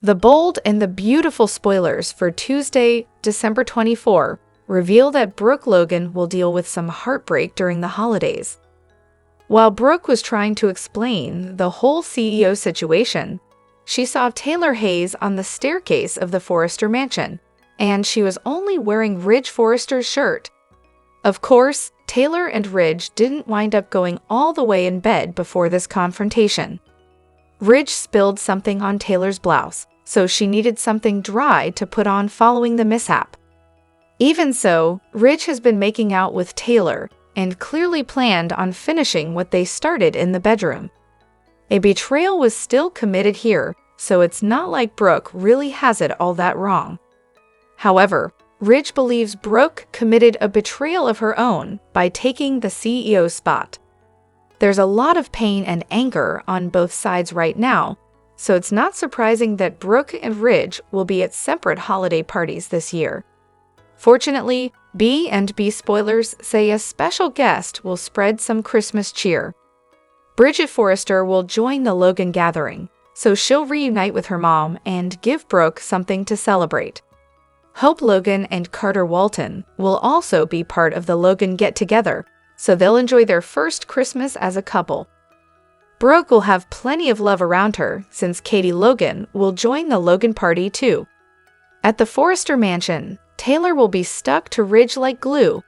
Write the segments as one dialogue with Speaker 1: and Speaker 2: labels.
Speaker 1: The bold and the beautiful spoilers for Tuesday, December 24, reveal that Brooke Logan will deal with some heartbreak during the holidays. While Brooke was trying to explain the whole CEO situation, she saw Taylor Hayes on the staircase of the Forrester mansion, and she was only wearing Ridge Forrester's shirt. Of course, Taylor and Ridge didn't wind up going all the way in bed before this confrontation. Ridge spilled something on Taylor's blouse, so she needed something dry to put on following the mishap. Even so, Ridge has been making out with Taylor and clearly planned on finishing what they started in the bedroom. A betrayal was still committed here, so it's not like Brooke really has it all that wrong. However, Ridge believes Brooke committed a betrayal of her own by taking the CEO spot. There's a lot of pain and anger on both sides right now, so it's not surprising that Brooke and Ridge will be at separate holiday parties this year. Fortunately, B&B spoilers say a special guest will spread some Christmas cheer. Bridget Forrester will join the Logan gathering, so she'll reunite with her mom and give Brooke something to celebrate. Hope Logan and Carter Walton will also be part of the Logan get-together, so they'll enjoy their first Christmas as a couple. Brooke will have plenty of love around her since Katie Logan will join the Logan party too. At the Forrester mansion, Taylor will be stuck to Ridge like glue.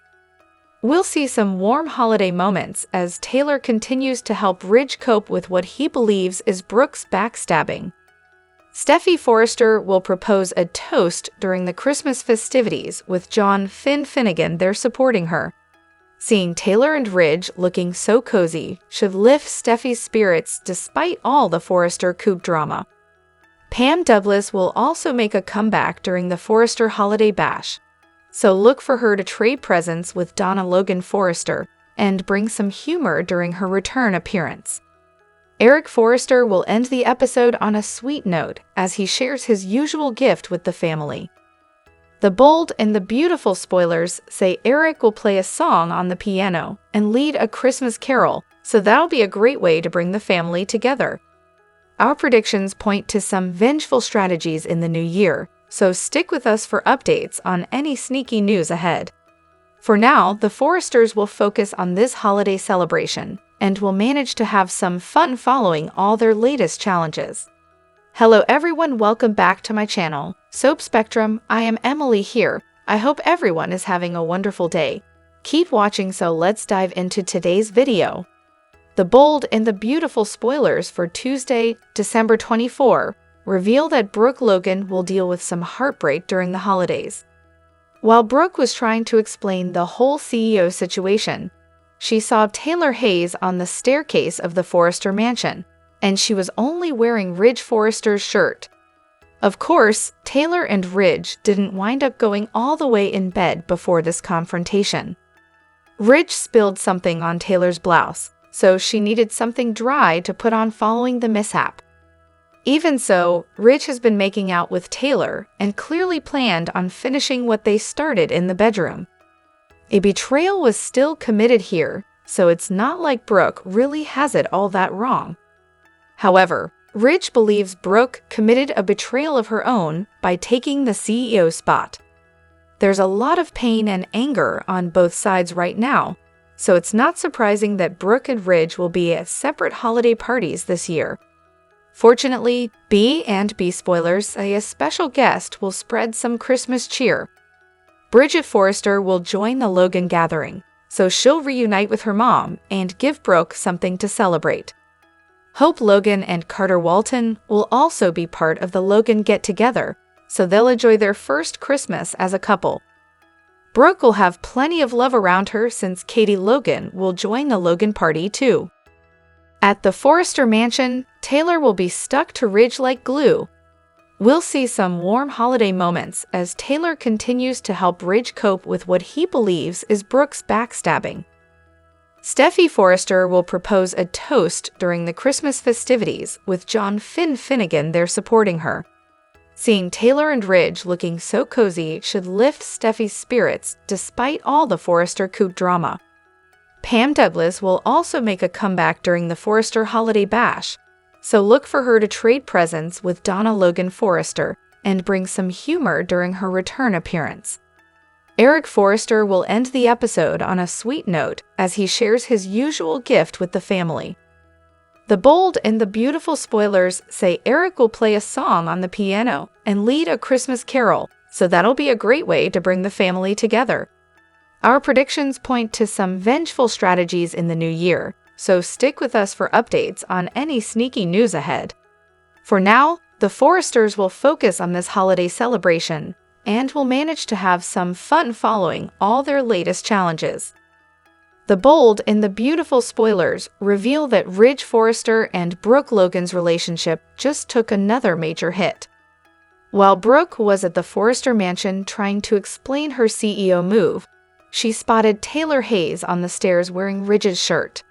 Speaker 1: We'll see some warm holiday moments as Taylor continues to help Ridge cope with what he believes is Brooke's backstabbing. Steffy Forrester will propose a toast during the Christmas festivities with John Finnegan there supporting her. Seeing Taylor and Ridge looking so cozy should lift Steffy's spirits despite all the Forrester coup drama. Pam Douglas will also make a comeback during the Forrester holiday bash, so look for her to trade presents with Donna Logan Forrester and bring some humor during her return appearance. Eric Forrester will end the episode on a sweet note as he shares his usual gift with the family. The bold and the beautiful spoilers say Eric will play a song on the piano and lead a Christmas carol, so that'll be a great way to bring the family together. Our predictions point to some vengeful strategies in the new year, so stick with us for updates on any sneaky news ahead. For now, the Forresters will focus on this holiday celebration and will manage to have some fun following all their latest challenges. Hello everyone, welcome back to my channel, Soap Spectrum. I am Emily here. I hope everyone is having a wonderful day. Keep watching, so let's dive into today's video. The bold and the beautiful spoilers for Tuesday, December 24, reveal that Brooke Logan will deal with some heartbreak during the holidays. While Brooke was trying to explain the whole CEO situation, she saw Taylor Hayes on the staircase of the Forrester mansion, and she was only wearing Ridge Forrester's shirt. Of course, Taylor and Ridge didn't wind up going all the way in bed before this confrontation. Ridge spilled something on Taylor's blouse, so she needed something dry to put on following the mishap. Even so, Ridge has been making out with Taylor and clearly planned on finishing what they started in the bedroom. A betrayal was still committed here, so it's not like Brooke really has it all that wrong. However, Ridge believes Brooke committed a betrayal of her own by taking the CEO spot. There's a lot of pain and anger on both sides right now, so it's not surprising that Brooke and Ridge will be at separate holiday parties this year. Fortunately, B&B spoilers say a special guest will spread some Christmas cheer. Bridget Forrester will join the Logan gathering, so she'll reunite with her mom and give Brooke something to celebrate. Hope Logan and Carter Walton will also be part of the Logan get-together, so they'll enjoy their first Christmas as a couple. Brooke will have plenty of love around her since Katie Logan will join the Logan party too. At the Forrester mansion, Taylor will be stuck to Ridge like glue. We'll see some warm holiday moments as Taylor continues to help Ridge cope with what he believes is Brooke's backstabbing. Steffy Forrester will propose a toast during the Christmas festivities with John Finnegan there supporting her. Seeing Taylor and Ridge looking so cozy should lift Steffy's spirits despite all the Forrester coup drama. Pam Douglas will also make a comeback during the Forrester holiday bash, so look for her to trade presents with Donna Logan Forrester and bring some humor during her return appearance. Eric Forrester will end the episode on a sweet note as he shares his usual gift with the family. The Bold and the Beautiful spoilers say Eric will play a song on the piano and lead a Christmas carol, so that'll be a great way to bring the family together. Our predictions point to some vengeful strategies in the new year, so stick with us for updates on any sneaky news ahead. For now, the Forresters will focus on this holiday celebration and will manage to have some fun following all their latest challenges. The Bold and the Beautiful spoilers reveal that Ridge Forrester and Brooke Logan's relationship just took another major hit. While Brooke was at the Forrester mansion trying to explain her CEO move, she spotted Taylor Hayes on the stairs wearing Ridge's shirt.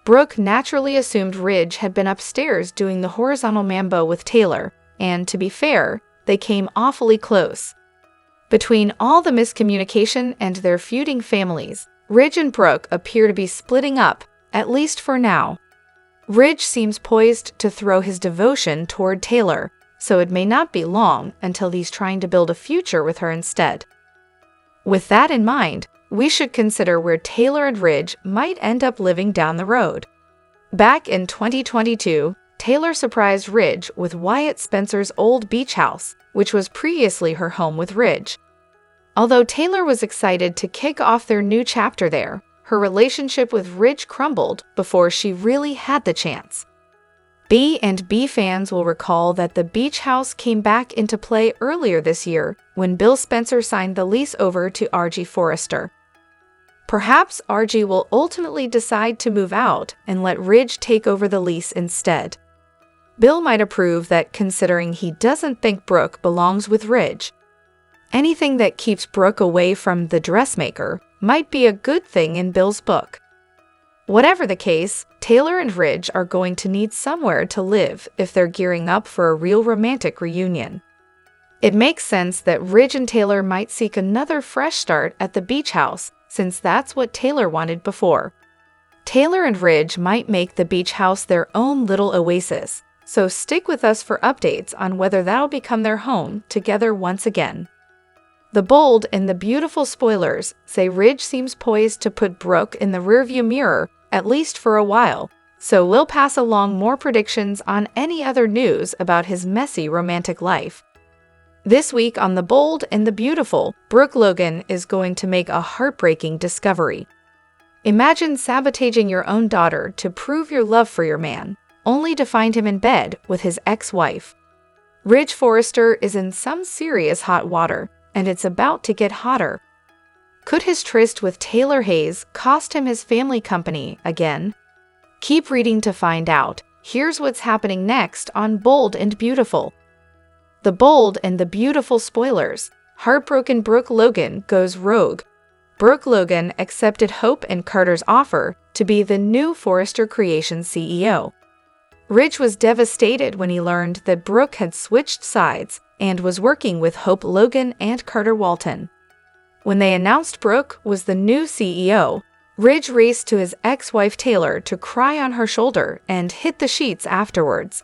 Speaker 1: Brooke naturally assumed Ridge had been upstairs doing the horizontal mambo with Taylor, and to be fair, they came awfully close. Between all the miscommunication and their feuding families, Ridge and Brooke appear to be splitting up, at least for now. Ridge seems poised to throw his devotion toward Taylor, so it may not be long until he's trying to build a future with her instead. With that in mind, we should consider where Taylor and Ridge might end up living down the road. Back in 2022, Taylor surprised Ridge with Wyatt Spencer's old beach house, which was previously her home with Ridge. Although Taylor was excited to kick off their new chapter there, her relationship with Ridge crumbled before she really had the chance. B&B fans will recall that the beach house came back into play earlier this year when Bill Spencer signed the lease over to R.G. Forrester. Perhaps R.G. will ultimately decide to move out and let Ridge take over the lease instead. Bill might approve that considering he doesn't think Brooke belongs with Ridge. Anything that keeps Brooke away from the dressmaker might be a good thing in Bill's book. Whatever the case, Taylor and Ridge are going to need somewhere to live if they're gearing up for a real romantic reunion. It makes sense that Ridge and Taylor might seek another fresh start at the beach house, since that's what Taylor wanted before. Taylor and Ridge might make the beach house their own little oasis, so stick with us for updates on whether that'll become their home together once again. The Bold and the Beautiful spoilers say Ridge seems poised to put Brooke in the rearview mirror, at least for a while, so we'll pass along more predictions on any other news about his messy romantic life. This week on The Bold and the Beautiful, Brooke Logan is going to make a heartbreaking discovery. Imagine sabotaging your own daughter to prove your love for your man, only to find him in bed with his ex-wife. Ridge Forrester is in some serious hot water, and it's about to get hotter. Could his tryst with Taylor Hayes cost him his family company again? Keep reading to find out. Here's what's happening next on Bold and Beautiful. The Bold and the Beautiful spoilers. Heartbroken Brooke Logan goes rogue. Brooke Logan accepted Hope and Carter's offer to be the new Forrester Creations CEO. Ridge was devastated when he learned that Brooke had switched sides and was working with Hope Logan and Carter Walton. When they announced Brooke was the new CEO, Ridge raced to his ex-wife Taylor to cry on her shoulder and hit the sheets afterwards.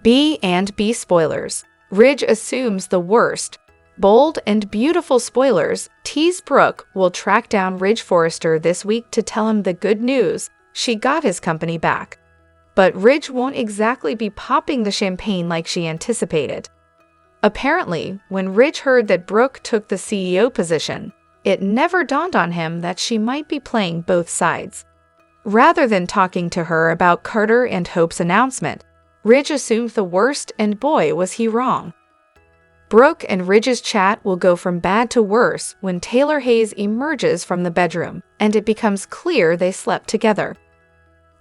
Speaker 1: B&B spoilers. Ridge assumes the worst. Bold and Beautiful spoilers tease Brooke will track down Ridge Forrester this week to tell him the good news: she got his company back. But Ridge won't exactly be popping the champagne like she anticipated. Apparently, when Ridge heard that Brooke took the CEO position, it never dawned on him that she might be playing both sides. Rather than talking to her about Carter and Hope's announcement, Ridge assumed the worst, and boy was he wrong. Brooke and Ridge's chat will go from bad to worse when Taylor Hayes emerges from the bedroom, and it becomes clear they slept together.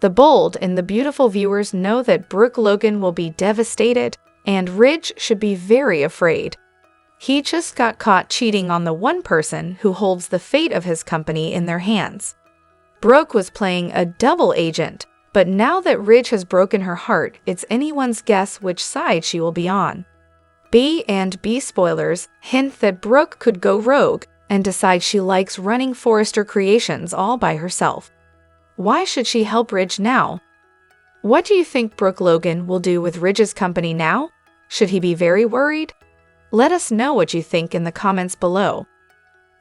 Speaker 1: The Bold and the Beautiful viewers know that Brooke Logan will be devastated, and Ridge should be very afraid. He just got caught cheating on the one person who holds the fate of his company in their hands. Brooke was playing a double agent, but now that Ridge has broken her heart, it's anyone's guess which side she will be on. B&B spoilers hint that Brooke could go rogue and decide she likes running Forrester Creations all by herself. Why should she help Ridge now? What do you think Brooke Logan will do with Ridge's company now? Should he be very worried? Let us know what you think in the comments below.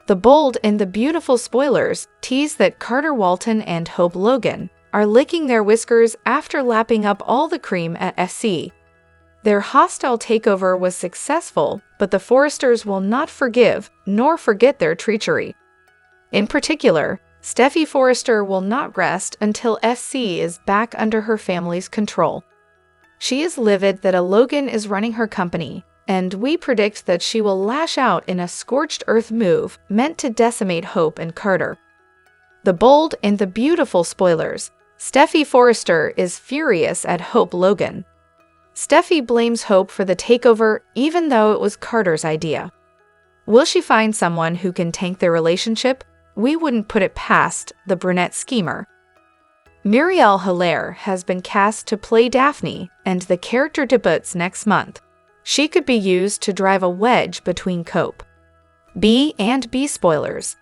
Speaker 1: The bold and the beautiful spoilers tease that Carter Walton and Hope Logan are licking their whiskers after lapping up all the cream at FC. Their hostile takeover was successful, but the Forresters will not forgive nor forget their treachery. In particular, Steffy Forrester will not rest until FC is back under her family's control. She is livid that a Logan is running her company, and we predict that she will lash out in a scorched earth move meant to decimate Hope and Carter. The bold and the beautiful spoilers. Steffy Forrester is furious at Hope Logan. Steffy blames Hope for the takeover even though it was Carter's idea. Will she find someone who can tank their relationship? We wouldn't put it past the brunette schemer. Muriel Hilaire has been cast to play Daphne, and the character debuts next month. She could be used to drive a wedge between Cope. B and B spoilers.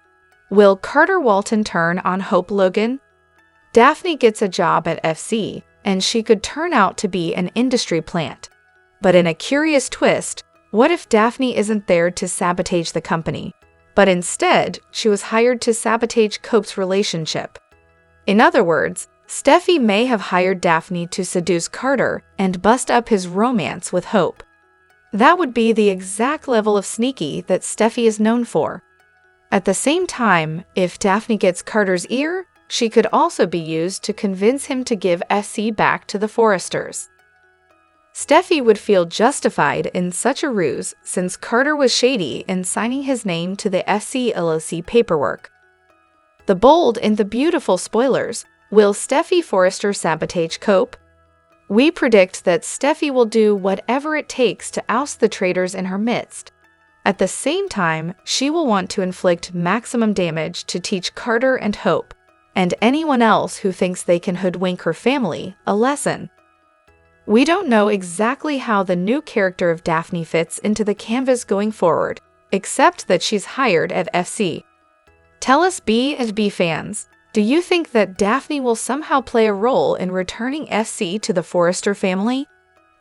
Speaker 1: Will Carter Walton turn on Hope Logan? Daphne gets a job at FC, and she could turn out to be an industry plant. But in a curious twist, what if Daphne isn't there to sabotage the company, but instead she was hired to sabotage Cope's relationship? In other words, Steffy may have hired Daphne to seduce Carter and bust up his romance with Hope. That would be the exact level of sneaky that Steffy is known for. At the same time, if Daphne gets Carter's ear, she could also be used to convince him to give SC back to the Forresters. Steffy would feel justified in such a ruse since Carter was shady in signing his name to the SC LLC paperwork. The bold and the beautiful spoilers. Will Steffy Forrester sabotage Cope? We predict that Steffy will do whatever it takes to oust the traitors in her midst. At the same time, she will want to inflict maximum damage to teach Carter and Hope, and anyone else who thinks they can hoodwink her family, a lesson. We don't know exactly how the new character of Daphne fits into the canvas going forward, except that she's hired at FC. Tell us B and B fans, do you think that Daphne will somehow play a role in returning FC to the Forrester family?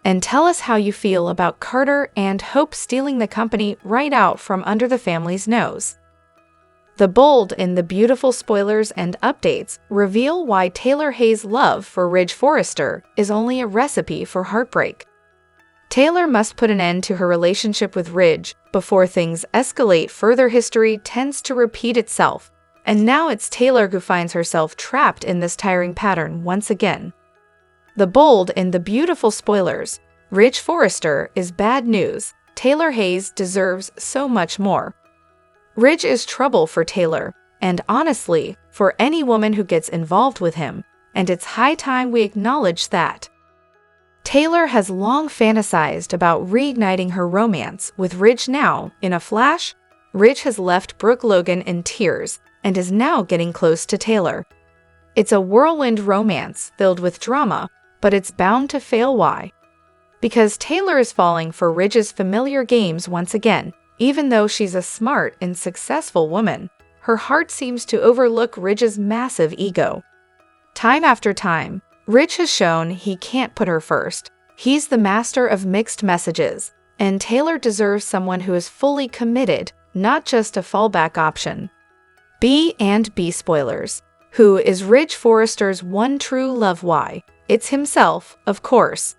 Speaker 1: And tell us how you feel about Carter and Hope stealing the company right out from under the family's nose. The bold and the beautiful spoilers and updates reveal why Taylor Hayes' love for Ridge Forrester is only a recipe for heartbreak. Taylor must put an end to her relationship with Ridge before things escalate further. History tends to repeat itself, and now it's Taylor who finds herself trapped in this tiring pattern once again. The bold and the beautiful spoilers. Ridge Forrester is bad news. Taylor Hayes deserves so much more. Ridge is trouble for Taylor, and honestly, for any woman who gets involved with him, and it's high time we acknowledge that. Taylor has long fantasized about reigniting her romance with Ridge. Now, in a flash, Ridge has left Brooke Logan in tears and is now getting close to Taylor. It's a whirlwind romance filled with drama, but it's bound to fail. Why? Because Taylor is falling for Ridge's familiar games once again. Even though she's a smart and successful woman, her heart seems to overlook Ridge's massive ego. Time after time, Ridge has shown he can't put her first. He's the master of mixed messages, and Taylor deserves someone who is fully committed, not just a fallback option. B and B spoilers. Who is Ridge Forrester's one true love? Why? It's himself, of course.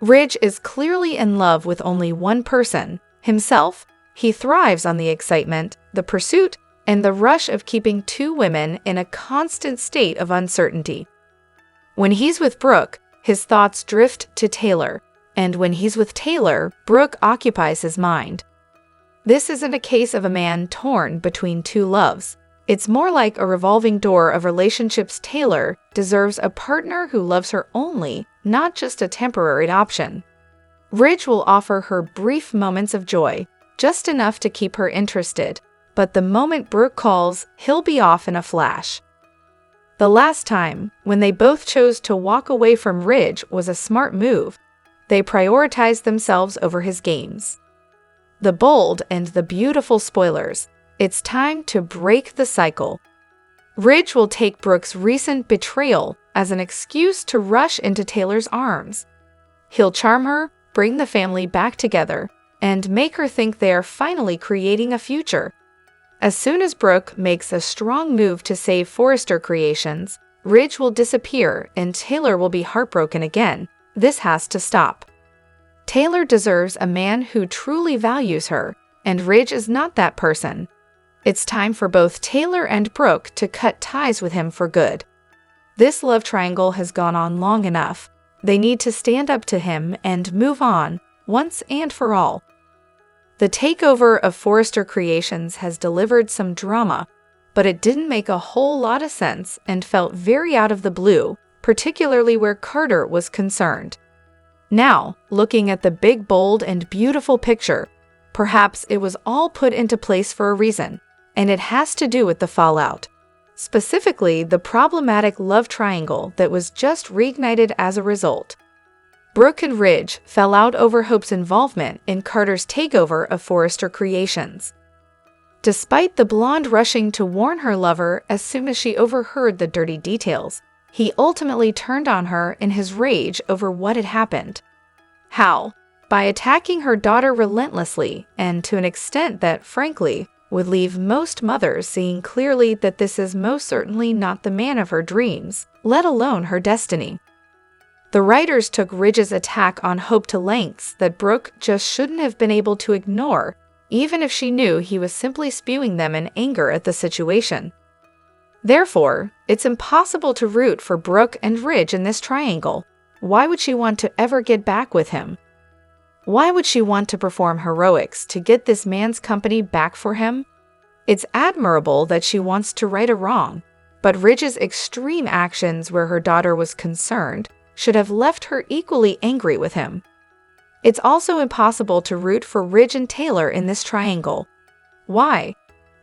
Speaker 1: Ridge is clearly in love with only one person, himself. He thrives on the excitement, the pursuit, and the rush of keeping two women in a constant state of uncertainty. When he's with Brooke, his thoughts drift to Taylor, and when he's with Taylor, Brooke occupies his mind. This isn't a case of a man torn between two loves. It's more like a revolving door of relationships. Taylor deserves a partner who loves her only, not just a temporary option. Ridge will offer her brief moments of joy, just enough to keep her interested, but the moment Brooke calls, he'll be off in a flash. The last time, when they both chose to walk away from Ridge, was a smart move. They prioritized themselves over his games. The bold and the beautiful spoilers. It's time to break the cycle. Ridge will take Brooke's recent betrayal as an excuse to rush into Taylor's arms. He'll charm her, bring the family back together, and make her think they are finally creating a future. As soon as Brooke makes a strong move to save Forrester creations, Ridge will disappear and Taylor will be heartbroken again. This has to stop. Taylor deserves a man who truly values her, and Ridge is not that person. It's time for both Taylor and Brooke to cut ties with him for good. This love triangle has gone on long enough. They need to stand up to him and move on, once and for all. The takeover of Forrester Creations has delivered some drama, but it didn't make a whole lot of sense and felt very out of the blue, particularly where Carter was concerned. Now, looking at the big, bold, and beautiful picture, perhaps it was all put into place for a reason, and it has to do with the fallout. Specifically, the problematic love triangle that was just reignited as a result. Brooke and Ridge fell out over Hope's involvement in Carter's takeover of Forrester Creations. Despite the blonde rushing to warn her lover as soon as she overheard the dirty details, he ultimately turned on her in his rage over what had happened. How? By attacking her daughter relentlessly and to an extent that, frankly, would leave most mothers seeing clearly that this is most certainly not the man of her dreams, let alone her destiny. The writers took Ridge's attack on Hope to lengths that Brooke just shouldn't have been able to ignore, even if she knew he was simply spewing them in anger at the situation. Therefore, it's impossible to root for Brooke and Ridge in this triangle. Why would she want to ever get back with him? Why would she want to perform heroics to get this man's company back for him? It's admirable that she wants to right a wrong, but Ridge's extreme actions where her daughter was concerned should have left her equally angry with him. It's also impossible to root for Ridge&Taylor in this triangle. Why?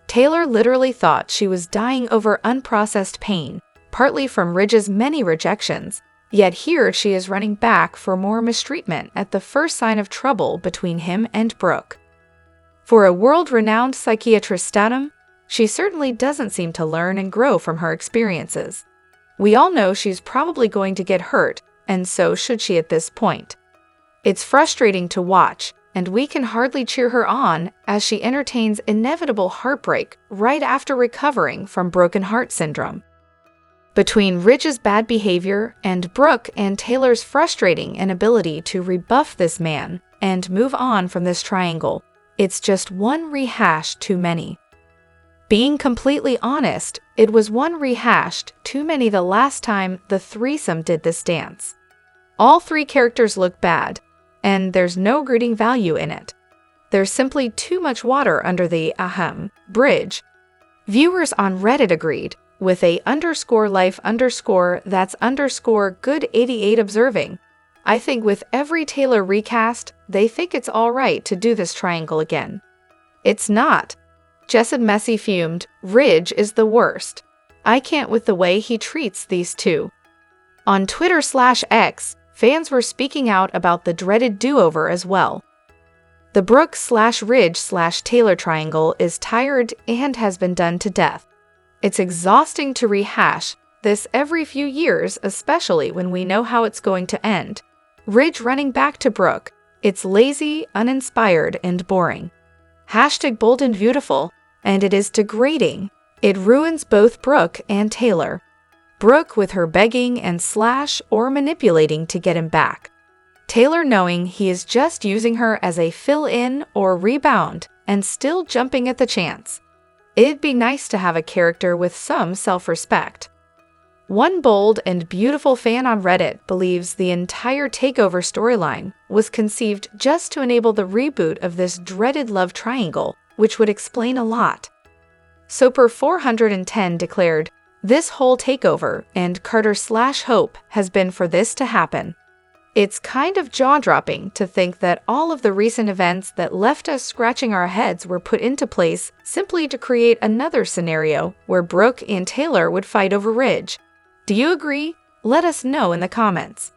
Speaker 1: Taylor literally thought she was dying over unprocessed pain, partly from Ridge's many rejections, yet here she is running back for more mistreatment at the first sign of trouble between him and Brooke. For a world-renowned psychiatrist, she certainly doesn't seem to learn and grow from her experiences. We all know she's probably going to get hurt, and so should she at this point. It's frustrating to watch, and we can hardly cheer her on as she entertains inevitable heartbreak right after recovering from broken heart syndrome. Between Ridge's bad behavior and Brooke and Taylor's frustrating inability to rebuff this man and move on from this triangle, it's just one rehash too many. Being completely honest, it was one rehashed too many the last time the threesome did this dance. All three characters look bad, and there's no greeting value in it. There's simply too much water under the bridge. Viewers on Reddit agreed, with _life_that's_good88 observing. I think with every Taylor recast, they think it's alright to do this triangle again. It's not. Jess and Messy fumed, Ridge is the worst. I can't with the way he treats these two. On Twitter/X, fans were speaking out about the dreaded do-over as well. The Brooke/Ridge/Taylor triangle is tired and has been done to death. It's exhausting to rehash this every few years, especially when we know how it's going to end. Ridge running back to Brooke. It's lazy, uninspired, and boring. #bold and beautiful, and it is degrading. It ruins both Brooke and Taylor. Brooke with her begging and or manipulating to get him back. Taylor knowing he is just using her as a fill-in or rebound and still jumping at the chance. It'd be nice to have a character with some self-respect. One bold and beautiful fan on Reddit believes the entire takeover storyline was conceived just to enable the reboot of this dreaded love triangle, which would explain a lot. Soper410 declared, "This whole takeover and Carter/Hope has been for this to happen." It's kind of jaw-dropping to think that all of the recent events that left us scratching our heads were put into place simply to create another scenario where Brooke and Taylor would fight over Ridge. Do you agree? Let us know in the comments.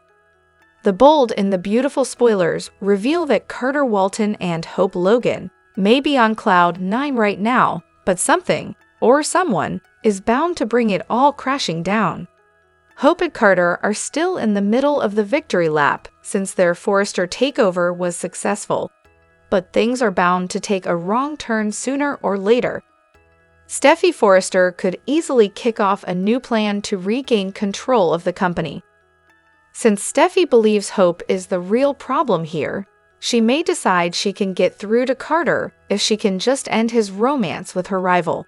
Speaker 1: The bold and the beautiful spoilers reveal that Carter Walton and Hope Logan may be on cloud 9 right now, but something, or someone, is bound to bring it all crashing down. Hope and Carter are still in the middle of the victory lap since their Forrester takeover was successful, but things are bound to take a wrong turn sooner or later. Steffy Forrester could easily kick off a new plan to regain control of the company. Since Steffy believes Hope is the real problem here, she may decide she can get through to Carter if she can just end his romance with her rival.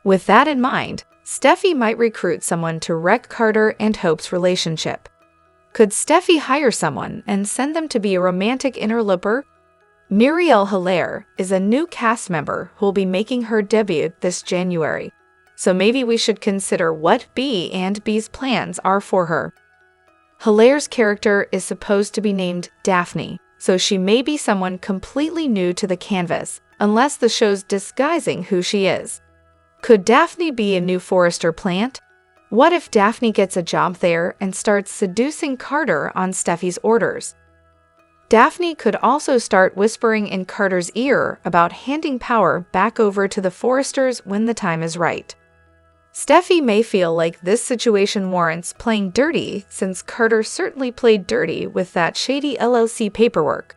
Speaker 1: With that in mind, Steffy might recruit someone to wreck Carter and Hope's relationship. Could Steffy hire someone and send them to be a romantic interloper? Muriel Hilaire is a new cast member who will be making her debut this January, so maybe we should consider what B and B's plans are for her. Hilaire's character is supposed to be named Daphne, so she may be someone completely new to the canvas, unless the show's disguising who she is. Could Daphne be a new Forrester plant? What if Daphne gets a job there and starts seducing Carter on Steffy's orders? Daphne could also start whispering in Carter's ear about handing power back over to the Forresters when the time is right. Steffy may feel like this situation warrants playing dirty since Carter certainly played dirty with that shady LLC paperwork.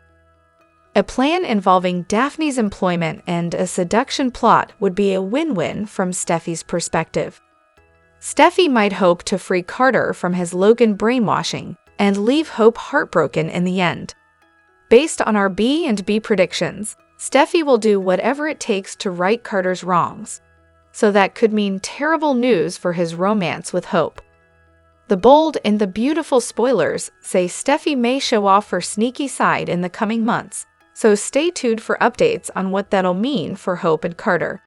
Speaker 1: A plan involving Daphne's employment and a seduction plot would be a win-win from Steffy's perspective. Steffy might hope to free Carter from his Logan brainwashing and leave Hope heartbroken in the end. Based on our B and B predictions, Steffy will do whatever it takes to right Carter's wrongs. So that could mean terrible news for his romance with Hope. The bold and the beautiful spoilers say Steffy may show off her sneaky side in the coming months, so stay tuned for updates on what that'll mean for Hope and Carter.